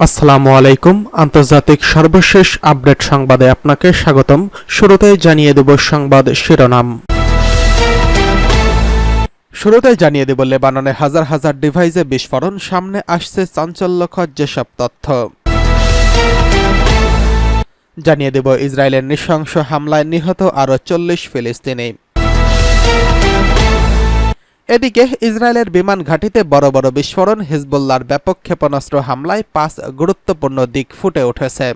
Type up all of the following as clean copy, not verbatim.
আসসালামু আলাইকুম। আন্তর্জাতিক সর্বশেষ আপডেট সংবাদে আপনাকে স্বাগতম। শুরুতেই জানিয়ে দেব সংবাদ শিরোনাম। শুরুতেই জানিয়ে দেব লেবাননে হাজার হাজার ডিভাইসে বিস্ফোরণ, সামনে আসছে চাঞ্চল্যকর যেসব তথ্য। জানিয়ে দেব ইসরায়েলের নৃশংস হামলায় নিহত আরও 40 ফিলিস্তিনি। এদিকে ইসরায়েলের বিমান ঘাঁটিতে বড় বড় বিস্ফোরণ, হিজবুল্লাহর ব্যাপক ক্ষেপণাস্ত্র হামলায় 5 গুরুত্বপূর্ণ দিক ফুটে উঠেছে।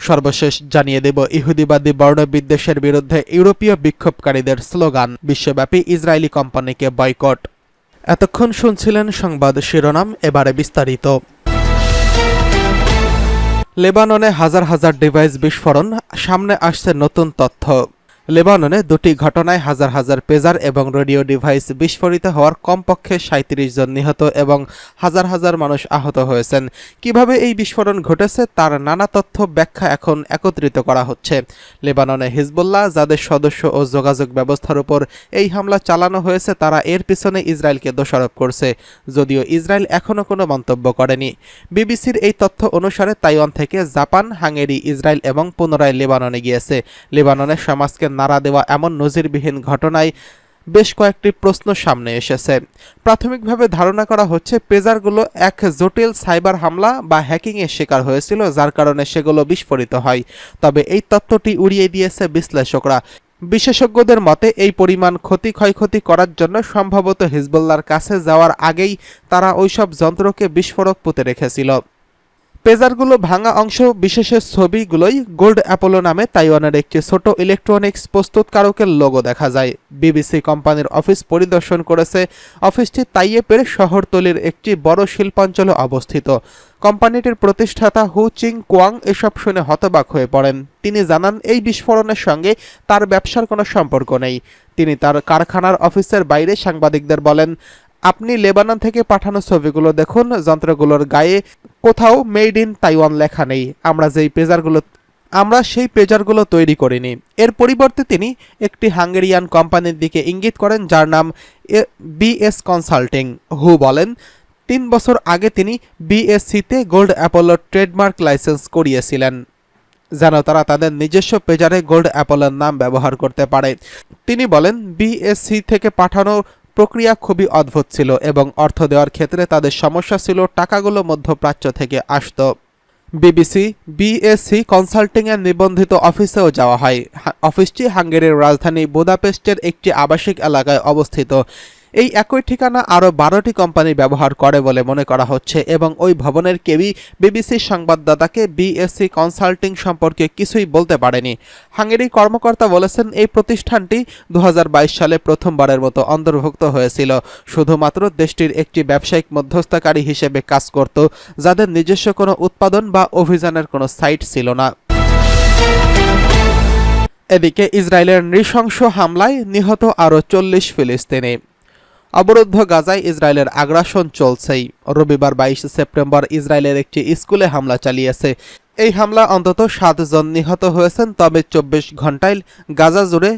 সর্বশেষ জানিয়ে দেব ইহুদিবাদী বর্ণবিদ্বেষের বিরুদ্ধে ইউরোপীয় বিক্ষোভকারীদের স্লোগান, বিশ্বব্যাপী ইসরায়েলি কোম্পানিকে বয়কট। এতক্ষণ শুনছিলেন সংবাদ শিরোনাম, এবারে বিস্তারিত। লেবাননে হাজার হাজার ডিভাইস বিস্ফোরণ, সামনে আসছে নতুন তথ্য। লেবাননে দুটি ঘটনায় হাজার হাজার পেজার এবং রেডিও ডিভাইস বিস্ফোরিত হওয়ার কমপক্ষে 37 জন নিহত এবং হাজার হাজার মানুষ আহত হয়েছেন। কিভাবে এই বিস্ফোরণ ঘটেছে তার নানা তথ্য ব্যাখ্যা এখন একত্রিত করা হচ্ছে। লেবাননে হিজবুল্লাহ, যাদের সদস্য ও যোগাযোগ ব্যবস্থার উপর এই হামলা চালানো হয়েছে, তারা এর পিছনে ইসরায়েলকে দোষারোপ করছে, যদিও ইসরায়েল এখনও কোনো মন্তব্য করেনি। বিবিসির এই তথ্য অনুসারে তাইওয়ান থেকে জাপান, হাঙ্গেরি, ইসরায়েল এবং পুনরায় লেবাননে গিয়েছে। লেবাননের সমাজকে নাড়া দেওয়া এমন নজিরবিহীন ঘটনায় বেশ কয়েকটি প্রশ্ন সামনে এসেছে। প্রাথমিকভাবে ধারণা করা হচ্ছে পেজারগুলো এক জটিল সাইবার হামলা বা হ্যাকিংয়ের শিকার হয়েছিল, যার কারণে সেগুলো বিস্ফোরিত হয়। তবে এই তত্ত্বটি উড়িয়ে দিয়েছে বিশ্লেষকরা। বিশেষজ্ঞদের মতে এই পরিমাণ ক্ষয়ক্ষতি করার জন্য সম্ভবত হিজবুল্লাহর কাছে যাওয়ার আগেই তারা ওইসব যন্ত্রকে বিস্ফোরক পুঁতে রেখেছিল। পেজারগুলো ভাঙা অংশ বিশেষের ছবিগুলোই গোল্ড অ্যাপোলো নামে তাইওয়ানের একটি ছোট ইলেকট্রনিক্স প্রস্তুতকারকের লোগো দেখা যায়। বিবিসি কোম্পানির অফিস পরিদর্শন করেছে। অফিসটি তাইয়েপের শহরতলির একটি বড় শিল্পাঞ্চলে অবস্থিত। কোম্পানিটির প্রতিষ্ঠাতা হু চিং কোয়াং এসব শুনে হতবাক হয়ে পড়েন। তিনি জানান এই বিস্ফোরণের সঙ্গে তার ব্যবসার কোনো সম্পর্ক নেই। তিনি তার কারখানার অফিসের বাইরে সাংবাদিকদের বলেন, আপনি লেবানন থেকে পাঠানো ছবিগুলো দেখুন, যন্ত্রগুলোর গায়ে কোথাও মেড ইন তাইওয়ান লেখা নেই। আমরা সেই পেজারগুলো তৈরি করিনি। এর পরিবর্তে তিনি একটি হাঙ্গেরিয়ান কোম্পানির দিকে ইঙ্গিত করেন, যার নাম বিএস কনসাল্টিং। হু বলেন, 3 বছর আগে তিনি বিএসসিতে গোল্ড অ্যাপোলোর ট্রেডমার্ক লাইসেন্স করিয়েছিলেন, যেন তারা তাদের নিজস্ব পেজারে গোল্ড অ্যাপোলোর নাম ব্যবহার করতে পারে। তিনি বলেন, বিএসসি থেকে পাঠানো প্রক্রিয়া খুবই অদ্ভুত ছিল এবং অর্থ দেওয়ার ক্ষেত্রে তাদের সমস্যা ছিল। টাকাগুলো মধ্যপ্রাচ্য থেকে আসত। বিএসসি কনসাল্টিংয়ের নিবন্ধিত অফিসেও যাওয়া হয়। অফিসটি হাঙ্গেরির রাজধানী বুদাপেস্টের একটি আবাসিক এলাকায় অবস্থিত। এই একই ঠিকানা আরও 12টি কোম্পানি ব্যবহার করে বলে মনে করা হচ্ছে এবং ওই ভবনের কেউই বিবিসির সংবাদদাতাকে বিএসসি কনসাল্টিং সম্পর্কে কিছুই বলতে পারেনি। হাঙ্গেরি কর্মকর্তা বলেছেন, এই প্রতিষ্ঠানটি 2022 সালে প্রথমবারের মতো অন্তর্ভুক্ত হয়েছিল। শুধুমাত্র দেশটির একটি ব্যবসায়িক মধ্যস্থকারী হিসেবে কাজ করত, যাদের নিজস্ব কোনো উৎপাদন বা অভিযানের কোনো সাইট ছিল না। এদিকে ইসরায়েলের নৃশংস হামলায় নিহত আরও 40 ফিলিস্তিনি। অবরুদ্ধ গাজায় ইসরায়েলের আগ্রাসন চলছেই। রবিবার 22 সেপ্টেম্বর ইসরায়েলের একটি স্কুলে হামলা চালিয়েছে। এই হামলা অন্তত 7 জন নিহত হয়েছেন। তবে 24 ঘন্টায় গাজা জুড়ে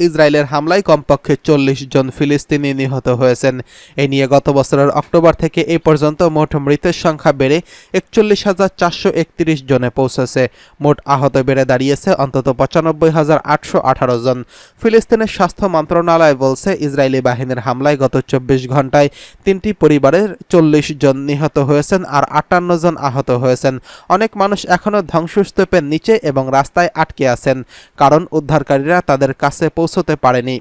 ইসরায়েলের হামলায় কমপক্ষে 40 জন ফিলিস্তিনি নিহত হয়েছেন। এ নিয়ে গত বছরের অক্টোবর থেকে এই পর্যন্ত মোট মৃতের সংখ্যা বেড়ে 41,431 জনে পৌঁছেছে। মোট আহত বেড়ে দাঁড়িয়েছে অন্তত 95,818 জন। ফিলিস্তিনের স্বাস্থ্য মন্ত্রণালয় বলছে, ইসরায়েলি বাহিনীর হামলায় গত 24 ঘন্টায় 3টি পরিবারের 40 জন নিহত হয়েছেন আর 58 জন আহত হয়েছেন। অনেক মানুষ এখনও ধ্বংসস্তূপের নিচে এবং রাস্তায় আটকে আছেন, কারণ উদ্ধারকারীরা তাদের কাছে পৌঁছতে পারেনি।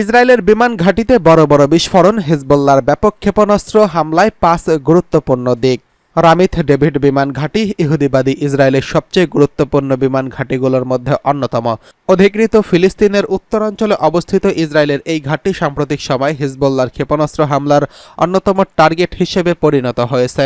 ইসরায়েলের বিমান ঘাঁটিতে বড় বড় বিস্ফোরণ, হিজবুল্লাহর ব্যাপক ক্ষেপণাস্ত্র হামলায় 5 গুরুত্বপূর্ণ দিক। রামিথ ডেভিড বিমান ঘাঁটি ইহুদিবাদী ইসরায়েলের সবচেয়ে গুরুত্বপূর্ণ বিমান ঘাঁটিগুলোর মধ্যে অন্যতম। অধিকৃত ফিলিস্তিনের উত্তরাঞ্চলে অবস্থিত ইসরায়েলের এই ঘাঁটি সাম্প্রতিক সময় হিজবুল্লাহর ক্ষেপণাস্ত্র হামলার অন্যতম টার্গেট হিসেবে পরিণত হয়েছে।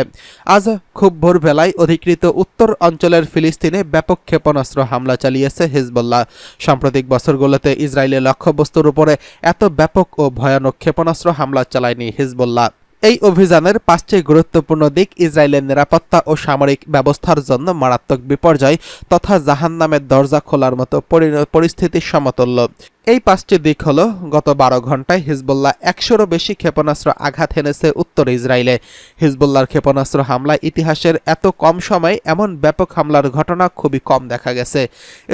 আজ খুব ভোরবেলায় অধিকৃত উত্তর অঞ্চলের ফিলিস্তিনে ব্যাপক ক্ষেপণাস্ত্র হামলা চালিয়েছে হিজবুল্লাহ। সাম্প্রতিক বছরগুলোতে ইসরায়েলের লক্ষ্যবস্তুর উপরে এত ব্যাপক ও ভয়ানক ক্ষেপণাস্ত্র হামলা চালায়নি হিজবুল্লাহ। এই অভিযানের 5টি গুরুত্বপূর্ণ দিক ইসরায়েলের নিরাপত্তা ও সামরিক ব্যবস্থার জন্য মারাত্মক বিপর্যয় তথা জাহান্নামের দরজা খোলার মতো পরিস্থিতির সমতুল্য। এই 5টি দিক হল, গত 12 ঘন্টায় হিজবুল্লাহ 100-রও বেশি ক্ষেপণাস্ত্র আঘাত হেনেছে উত্তর ইসরায়েলে। হিজবুল্লাহর ক্ষেপণাস্ত্র হামলায় ইতিহাসের এত কম সময়ে এমন ব্যাপক হামলার ঘটনা খুবই কম দেখা গেছে।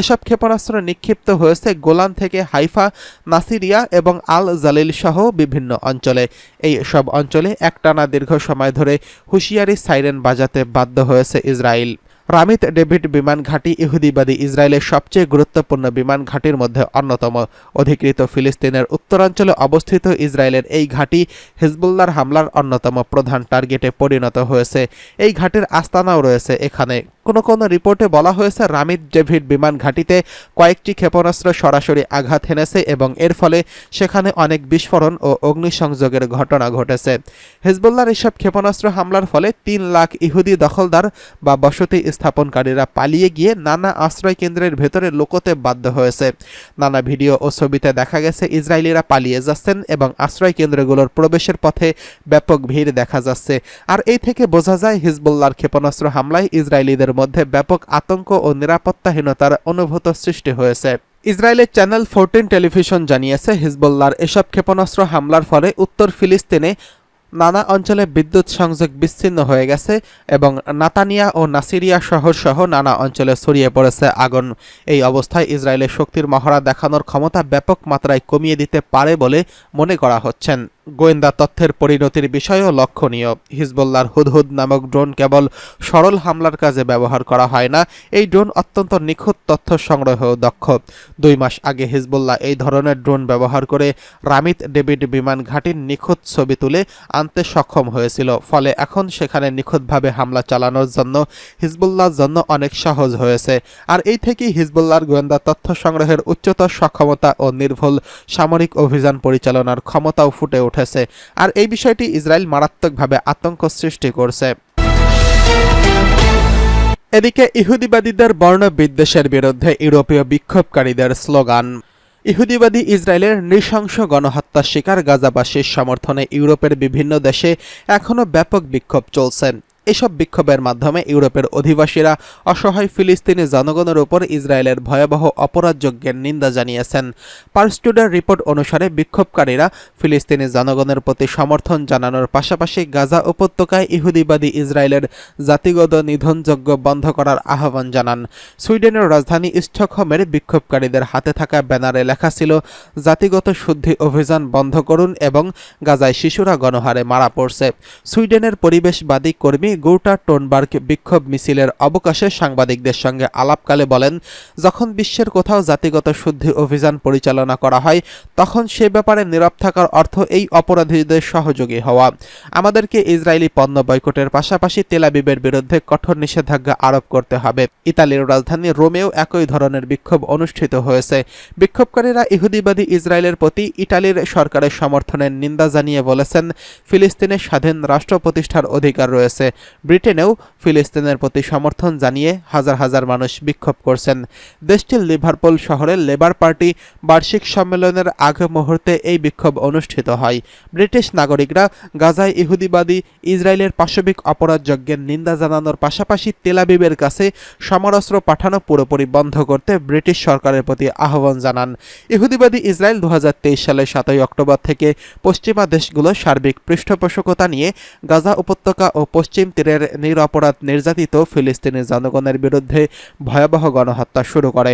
এসব ক্ষেপণাস্ত্র নিক্ষিপ্ত হয়েছে গোলান থেকে হাইফা, নাসিরিয়া এবং আল জালিল সহ বিভিন্ন অঞ্চলে। এই সব অঞ্চলে একটানা দীর্ঘ সময় ধরে হুঁশিয়ারি সাইরেন বাজাতে বাধ্য হয়েছে ইসরায়েল। রামিত ডেভিড বিমান ঘাঁটি ইহুদিবাদী ইসরায়েলের সবচেয়ে গুরুত্বপূর্ণ বিমান ঘাঁটির মধ্যে অন্যতম। অধিকৃত ফিলিস্তিনের উত্তরাঞ্চলে অবস্থিত ইসরায়েলের এই ঘাঁটি হিজবুল্লাহর হামলার অন্যতম প্রধান টার্গেটে পরিণত হয়েছে। এই ঘাঁটির আস্তানাও রয়েছে এখানে। কোনো রিপোর্টে বলা হয়েছে রামিত ডেভিড বিমান ঘাঁটিতে কয়েকটি ক্ষেপণাস্ত্র সরাসরি আঘাত হেনেছে এবং এর ফলে সেখানে অনেক বিস্ফোরণ ও অগ্নিসংযোগের ঘটনা ঘটেছে। হিজবুল্লাহর এসব ক্ষেপণাস্ত্র হামলার ফলে 3 লাখ ইহুদি দখলদার বা বসতি স্থাপনকারীরা পালিয়ে গিয়ে নানা আশ্রয় কেন্দ্রের ভেতরে লুকোতে বাধ্য হয়েছে। নানা ভিডিও ও ছবিতে দেখা গেছে ইসরায়েলিরা পালিয়ে যাচ্ছেন এবং আশ্রয় কেন্দ্রগুলোর প্রবেশের পথে ব্যাপক ভিড় দেখা যাচ্ছে। আর এই থেকে বোঝা যায় হিজবুল্লাহর ক্ষেপণাস্ত্র হামলায় ইসরায়েলিদের মধ্যে ব্যাপক আতঙ্ক ও নিরাপত্তাহীনতার অনুভূত সৃষ্টি হয়েছে। ইসরায়েলের চ্যানেল 14 টেলিভিশন জানিয়েছে, হিজবুল্লাহর এসব ক্ষেপণাস্ত্র হামলার ফলে উত্তর ফিলিস্তিনে নানা অঞ্চলে বিদ্যুৎ সংযোগ বিচ্ছিন্ন হয়ে গেছে এবং নাতানিয়া ও নাসিরিয়া শহর সহ নানা অঞ্চলে ছড়িয়ে পড়েছে আগুন। এই অবস্থায় ইসরায়েলের শক্তির মহড়া দেখানোর ক্ষমতা ব্যাপক মাত্রায় কমিয়ে দিতে পারে বলে মনে করা হচ্ছেন। গোয়েন্দা তথ্যের পরিণতির বিষয়ও লক্ষণীয়। হিজবুল্লাহর হুদহুদ নামক ড্রোন কেবল সরল হামলার কাজে ব্যবহার করা হয় না, এই ড্রোন অত্যন্ত নিখুঁত তথ্য সংগ্রহেও দক্ষ। 2 মাস আগে হিজবুল্লাহ এই ধরনের ড্রোন ব্যবহার করে রামিত ডেভিড বিমান ঘাঁটির নিখুঁত ছবি তুলে আনতে সক্ষম হয়েছিল। ফলে এখন সেখানে নিখুঁতভাবে হামলা চালানোর জন্য হিজবুল্লাহর জন্য অনেক সহজ হয়েছে। আর এই থেকেই হিজবুল্লাহর গোয়েন্দা তথ্য সংগ্রহের উচ্চতর সক্ষমতা ও নির্ভুল সামরিক অভিযান পরিচালনার ক্ষমতাও ফুটে উঠেছে। আর এই বিষয়টি ইসরায়েল মারাত্মকভাবে আতঙ্ক সৃষ্টি করছে। এদিকে ইহুদিবাদীদের বর্ণবিদ্বেষের বিরুদ্ধে ইউরোপীয় বিক্ষোভকারীদের স্লোগান। ইহুদিবাদী ইসরায়েলের নৃশংস গণহত্যার শিকার গাজাবাসীর সমর্থনে ইউরোপের বিভিন্ন দেশে এখনও ব্যাপক বিক্ষোভ চলছে। এসব বিক্ষোভের মাধ্যমে ইউরোপের অধিবাসীরা অসহায় ফিলিস্তিনি জনগণের উপর ইসরায়েলের ভয়াবহ অপরাধযজ্ঞের নিন্দা জানিয়েছেন। পার্স টুডের রিপোর্ট অনুসারে বিক্ষোভকারীরা ফিলিস্তিনি জনগণের প্রতি সমর্থন জানানোর পাশাপাশি গাজা উপত্যকায় ইহুদিবাদী ইসরায়েলের জাতিগত নিধনযজ্ঞ বন্ধ করার আহ্বান জানান। সুইডেনের রাজধানী স্টকহোমের বিক্ষোভকারীদের হাতে থাকা ব্যানারে লেখা ছিল, জাতিগত শুদ্ধি অভিযান বন্ধ করুন এবং গাজায় শিশুরা গণহারে মারা পড়ছে। সুইডেনের পরিবেশবাদী কর্মী গৌটা টোনবার্গ বিক্ষোভ মিছিলের অবকাশে সাংবাদিকদের সঙ্গে আলাপকালে বলেন, যখন বিশ্বের কোথাও জাতিগত শুদ্ধি অভিযান পরিচালনা করা হয় তখন সে ব্যাপারে নীরব থাকার অর্থ এই অপরাধীদের সহযোগী হওয়া। আমাদেরকে ইসরায়েলি পণ্য বয়কটের পাশাপাশি তেল আবিবের বিরুদ্ধে কঠোর নিষেধাজ্ঞা আরোপ করতে হবে। ইতালির রাজধানী রোমেও একই ধরনের বিক্ষোভ অনুষ্ঠিত হয়েছে। বিক্ষোভকারীরা ইহুদিবাদী ইসরায়েলের প্রতি ইটালির সরকারের সমর্থনের নিন্দা জানিয়ে বলেছেন, ফিলিস্তিনের স্বাধীন রাষ্ট্র প্রতিষ্ঠার অধিকার রয়েছে। ব্রিটেনেও ফিলিস্তিনের প্রতি সমর্থন জানিয়ে হাজার হাজার মানুষ বিক্ষোভ করছেন। দেশটির লিভারপুল শহরের লেবার পার্টি বার্ষিক সম্মেলনের আগ মুহূর্তে এই বিক্ষোভ অনুষ্ঠিত হয়। ব্রিটিশ নাগরিকরা গাজায় ইহুদিবাদী ইসরায়েলের পাশবিক অপরাধযজ্ঞের নিন্দা জানানোর পাশাপাশি তেল আবিবের কাছে সমরাস্ত্র পাঠানো পুরোপুরি বন্ধ করতে ব্রিটিশ সরকারের প্রতি আহ্বান জানান। ইহুদিবাদী ইসরায়েল 2023 সালের 7 অক্টোবর থেকে পশ্চিমা দেশগুলোর সার্বিক পৃষ্ঠপোষকতা নিয়ে গাজা উপত্যকা ও পশ্চিম তীরের নিরপরাধ নির্যাতিত ফিলিস্তিনি জনগণের বিরুদ্ধে ভয়াবহ গণহত্যা শুরু করে।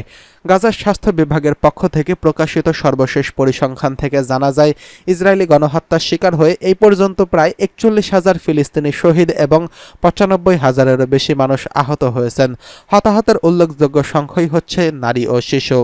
গাজার স্বাস্থ্য বিভাগের পক্ষ থেকে প্রকাশিত সর্বশেষ পরিসংখ্যান থেকে জানা যায়, ইসরায়েলি গণহত্যার শিকার হয়ে এই পর্যন্ত প্রায় 41,000 ফিলিস্তিনি শহীদ এবং 95,000-এরও বেশি মানুষ আহত হয়েছেন। হতাহতের উল্লেখযোগ্য সংখ্যাই হচ্ছে নারী ও শিশু।